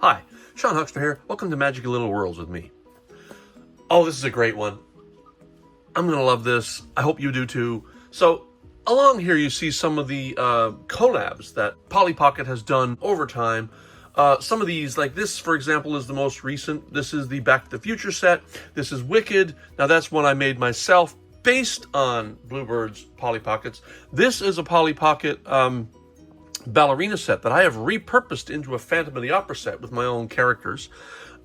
Hi, Sean Huxter here. Welcome to Magic Little Worlds with me. Oh, this is a great one. I'm going to love this. I hope you do too. So, along here you see some of the collabs that Polly Pocket has done over time. Some of these, like this, for example, is the most recent. This is the Back to the Future set. This is Wicked. Now, that's one I made myself based on Bluebird's Polly Pockets. This is a Polly Pocket ballerina set that I have repurposed into a Phantom of the Opera set with my own characters.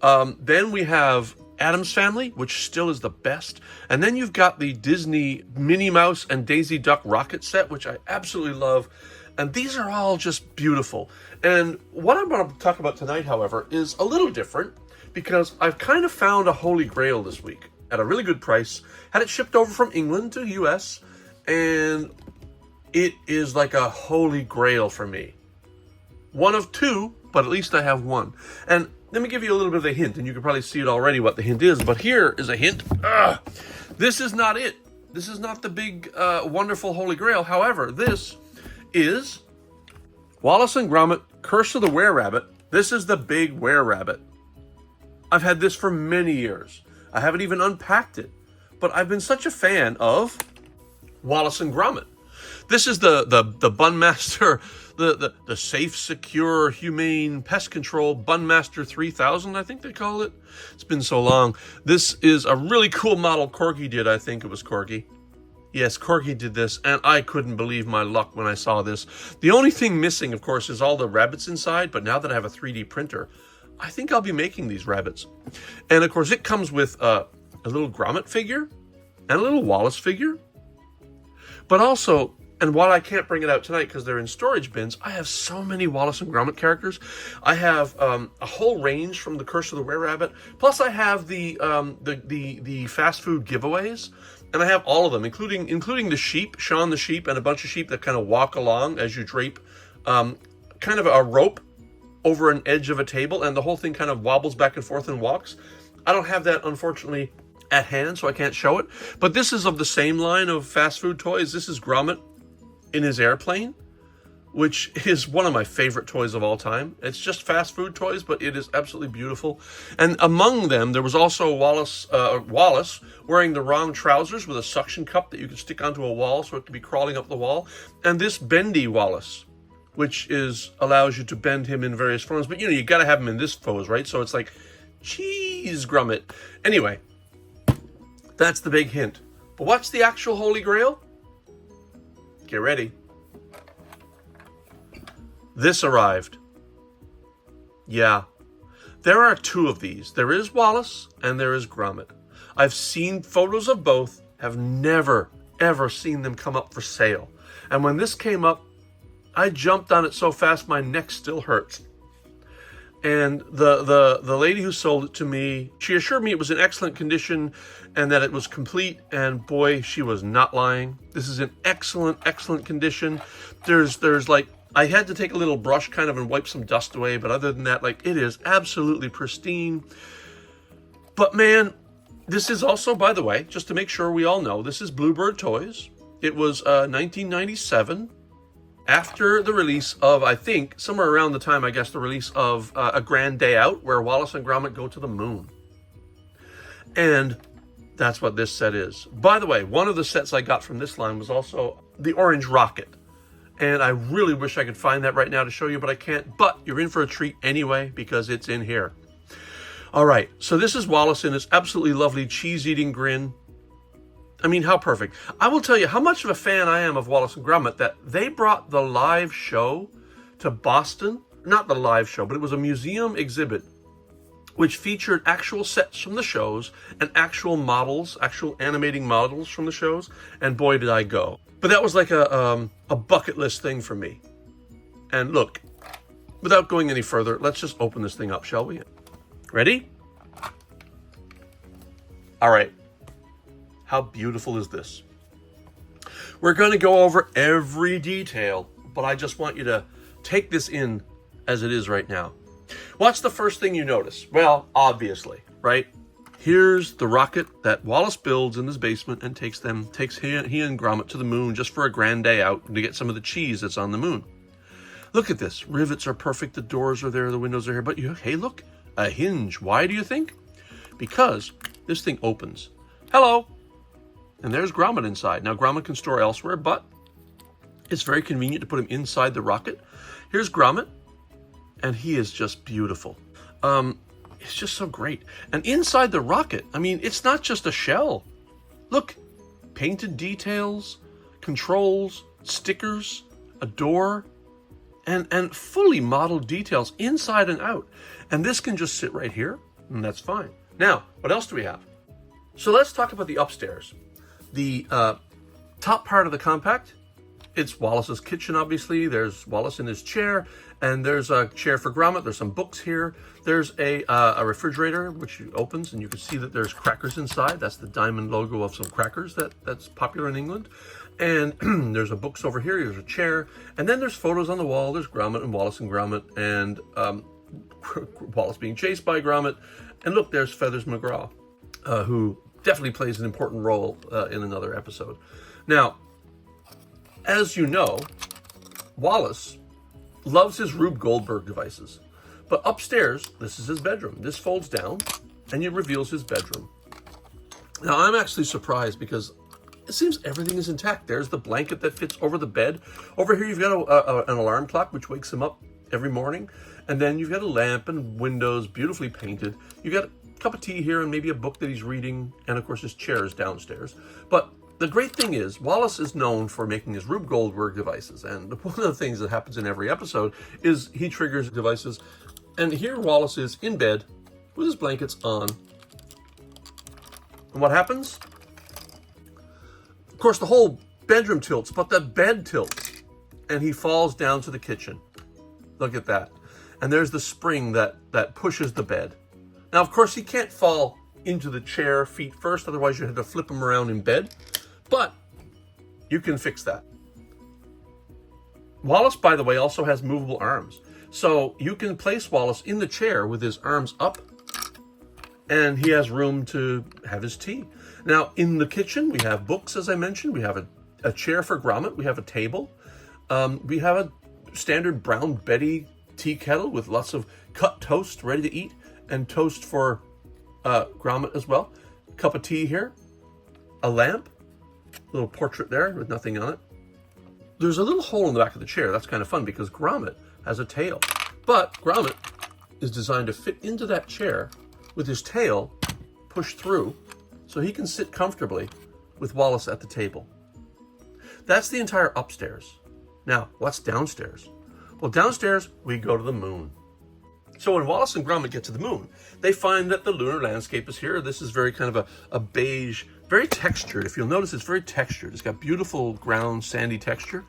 Then we have Addams Family, which still is the best. And then you've got the Disney Minnie Mouse and Daisy Duck rocket set, which I absolutely love. And these are all just beautiful. And what I'm going to talk about tonight, however, is a little different because I've kind of found a holy grail this week at a really good price. Had it shipped over from England to US, and it is like a holy grail for me. One of two, but at least I have one. And let me give you a little bit of a hint, and you can probably see it already what the hint is, but here is a hint. This is not it. This is not the big, wonderful holy grail. However, this is Wallace and Gromit, Curse of the Were-Rabbit. This is the big were-rabbit. I've had this for many years. I haven't even unpacked it, but I've been such a fan of Wallace and Gromit. This is the Bunmaster, the safe, secure, humane pest control Bunmaster 3000, I think they call it. It's been so long. This is a really cool model Corgi did. I think it was Corgi. Yes, Corgi did this, and I couldn't believe my luck when I saw this. The only thing missing, of course, is all the rabbits inside, but now that I have a 3D printer, I think I'll be making these rabbits. And, of course, it comes with a little Gromit figure and a little Wallace figure. But also, and while I can't bring it out tonight because they're in storage bins, I have so many Wallace and Gromit characters. I have a whole range from the Curse of the Were-Rabbit. Plus, I have the fast food giveaways. And I have all of them, including the sheep, Shaun the sheep, and a bunch of sheep that kind of walk along as you drape kind of a rope over an edge of a table, and the whole thing kind of wobbles back and forth and walks. I don't have that, unfortunately, at hand, so I can't show it. But this is of the same line of fast food toys. This is Gromit in his airplane, which is one of my favorite toys of all time. It's just fast food toys, but it is absolutely beautiful. And among them, there was also Wallace wearing the wrong trousers with a suction cup that you could stick onto a wall so it could be crawling up the wall. And this bendy Wallace, which allows you to bend him in various forms. But, you got to have him in this pose, right? So it's like, cheese Gromit. Anyway, that's the big hint. But what's the actual Holy Grail? Get ready. This arrived. Yeah. There are two of these. There is Wallace and there is Gromit. I've seen photos of both, have never, ever seen them come up for sale. And when this came up, I jumped on it so fast my neck still hurts. And the lady who sold it to me, she assured me it was in excellent condition and that it was complete, and boy, she was not lying. This is in excellent, excellent condition. There's like, I had to take a little brush kind of and wipe some dust away, but other than that, like, it is absolutely pristine. But man, this is also, by the way, just to make sure we all know, this is Bluebird Toys. It was 1997. After the release of, I think, somewhere around the time, I guess, the release of A Grand Day Out, where Wallace and Gromit go to the moon. And that's what this set is. By the way, one of the sets I got from this line was also the Orange Rocket. And I really wish I could find that right now to show you, but I can't. But you're in for a treat anyway, because it's in here. All right, so this is Wallace in his absolutely lovely cheese-eating grin. I mean, how perfect. I will tell you how much of a fan I am of Wallace and Gromit that they brought the live show to Boston. Not the live show, but it was a museum exhibit which featured actual sets from the shows and actual models, actual animating models from the shows. And boy, did I go. But that was like a bucket list thing for me. And look, without going any further, let's just open this thing up, shall we? Ready? All right. How beautiful is this? We're going to go over every detail, but I just want you to take this in as it is right now. What's the first thing you notice? Well, obviously, right? Here's the rocket that Wallace builds in his basement and takes he and Gromit to the moon just for a grand day out to get some of the cheese that's on the moon. Look at this. Rivets are perfect. The doors are there. The windows are here. But hey, look, a hinge. Why do you think? Because this thing opens. Hello. And there's Gromit inside. Now, Gromit can store elsewhere, but it's very convenient to put him inside the rocket. Here's Gromit, and he is just beautiful. It's just so great. And inside the rocket, I mean, it's not just a shell. Look, painted details, controls, stickers, a door, and fully modeled details inside and out. And this can just sit right here, and that's fine. Now, what else do we have? So let's talk about the upstairs. The top part of the compact, it's Wallace's kitchen, obviously. There's Wallace in his chair, and there's a chair for Gromit. There's some books here. There's a refrigerator, which opens, and you can see that there's crackers inside. That's the diamond logo of some crackers that's popular in England. And there's a books over here. There's a chair. And then there's photos on the wall. There's Gromit and Gromit, and Wallace being chased by Gromit. And look, there's Feathers McGraw, who definitely plays an important role in another episode. Now, as you know, Wallace loves his Rube Goldberg devices. But upstairs, this is his bedroom. This folds down, and it reveals his bedroom. Now, I'm actually surprised because it seems everything is intact. There's the blanket that fits over the bed. Over here, you've got an alarm clock, which wakes him up every morning. And then you've got a lamp and windows, beautifully painted. You've got a cup of tea here and maybe a book that he's reading. And, of course, his chair is downstairs. But the great thing is, Wallace is known for making his Rube Goldberg devices. And one of the things that happens in every episode is he triggers devices. And here Wallace is in bed with his blankets on. And what happens? Of course, the whole bedroom tilts, but the bed tilts. And he falls down to the kitchen. Look at that. And there's the spring that pushes the bed. Now, of course, he can't fall into the chair feet first. Otherwise, you have to flip him around in bed. But you can fix that. Wallace, by the way, also has movable arms. So you can place Wallace in the chair with his arms up, and he has room to have his tea. Now, in the kitchen, we have books, as I mentioned. We have a chair for Gromit. We have a table. We have a standard Brown Betty tea kettle with lots of cut toast ready to eat, and toast for Gromit as well. Cup of tea here. A lamp. Little portrait there with nothing on it. There's a little hole in the back of the chair. That's kind of fun because Gromit has a tail. But Gromit is designed to fit into that chair with his tail pushed through so he can sit comfortably with Wallace at the table. That's the entire upstairs. Now, what's downstairs? Well, downstairs, we go to the moon. So when Wallace and Gromit get to the moon, they find that the lunar landscape is here. This is very kind of a beige, very textured. If you'll notice, it's very textured. It's got beautiful ground, sandy texture.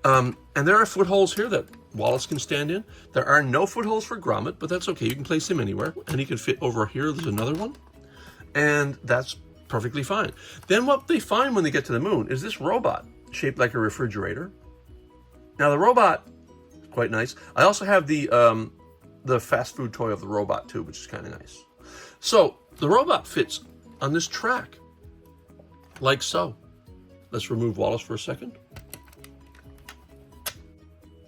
And there are footholes here that Wallace can stand in. There are no footholes for Gromit, but that's okay. You can place him anywhere. And he can fit over here. There's another one. And that's perfectly fine. Then what they find when they get to the moon is this robot shaped like a refrigerator. Now, the robot is quite nice. I also have the fast food toy of the robot too, which is kind of nice. So the robot fits on this track, like so. Let's remove Wallace for a second.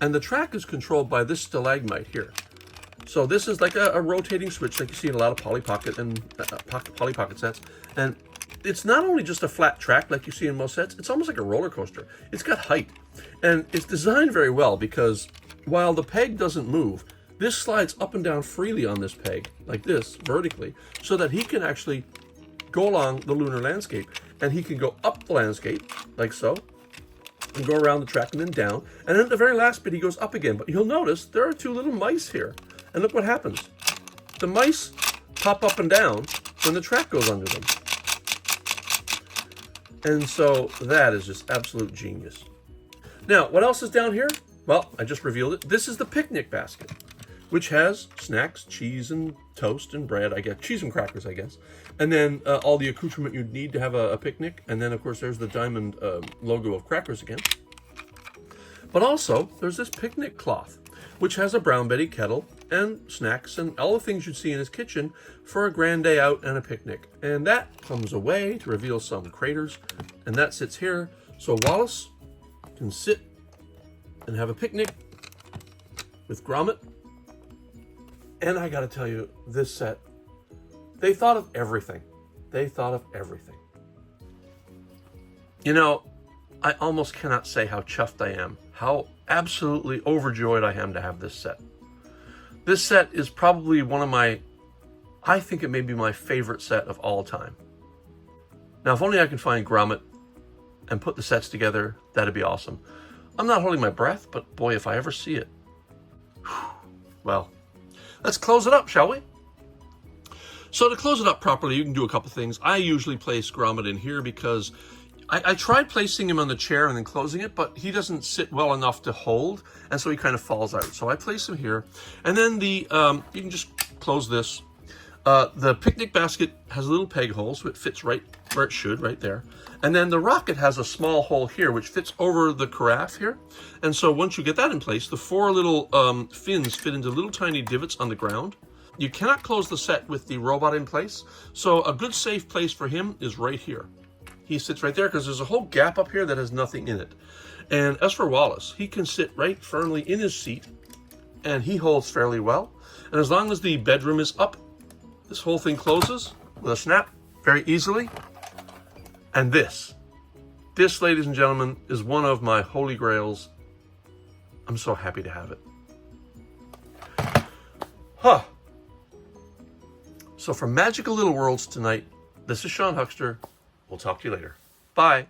And the track is controlled by this stalagmite here. So this is like a rotating switch like you see in a lot of Polly Pocket and Polly Pocket sets. And it's not only just a flat track like you see in most sets, it's almost like a roller coaster. It's got height. And it's designed very well because while the peg doesn't move, this slides up and down freely on this peg, like this, vertically, so that he can actually go along the lunar landscape. And he can go up the landscape, like so, and go around the track and then down. And then at the very last bit, he goes up again. But you'll notice there are two little mice here. And look what happens. The mice pop up and down when the track goes under them. And so that is just absolute genius. Now, what else is down here? Well, I just revealed it. This is the picnic basket, which has snacks, cheese and toast and bread, I guess, cheese and crackers, I guess. And then all the accoutrement you'd need to have a picnic. And then, of course, there's the diamond logo of crackers again. But also, there's this picnic cloth, which has a Brown Betty kettle and snacks and all the things you'd see in his kitchen for a grand day out and a picnic. And that comes away to reveal some craters, and that sits here. So Wallace can sit and have a picnic with Grommet. And I gotta tell you, this set, they thought of everything. They thought of everything. You know, I almost cannot say how chuffed I am, how absolutely overjoyed I am to have this set. This set is probably one of my, I think it may be my favorite set of all time. Now, if only I can find Grommet and put the sets together, that'd be awesome. I'm not holding my breath, but boy, if I ever see it. Well, let's close it up, shall we? So to close it up properly, you can do a couple things. I usually place Grommet in here because I tried placing him on the chair and then closing it, but he doesn't sit well enough to hold, and so he kind of falls out. So I place him here, and then the you can just close this. The picnic basket has a little peg hole, so it fits right where it should, right there. And then the rocket has a small hole here, which fits over the carafe here. And so once you get that in place, the four little fins fit into little tiny divots on the ground. You cannot close the set with the robot in place, so a good safe place for him is right here. He sits right there because there's a whole gap up here that has nothing in it. And as for Wallace, he can sit right firmly in his seat, and he holds fairly well. And as long as the bedroom is up, this whole thing closes with a snap very easily. And this, ladies and gentlemen, is one of my holy grails. I'm so happy to have it. Huh. So from Magical Little Worlds tonight, this is Sean Huckster. We'll talk to you later. Bye.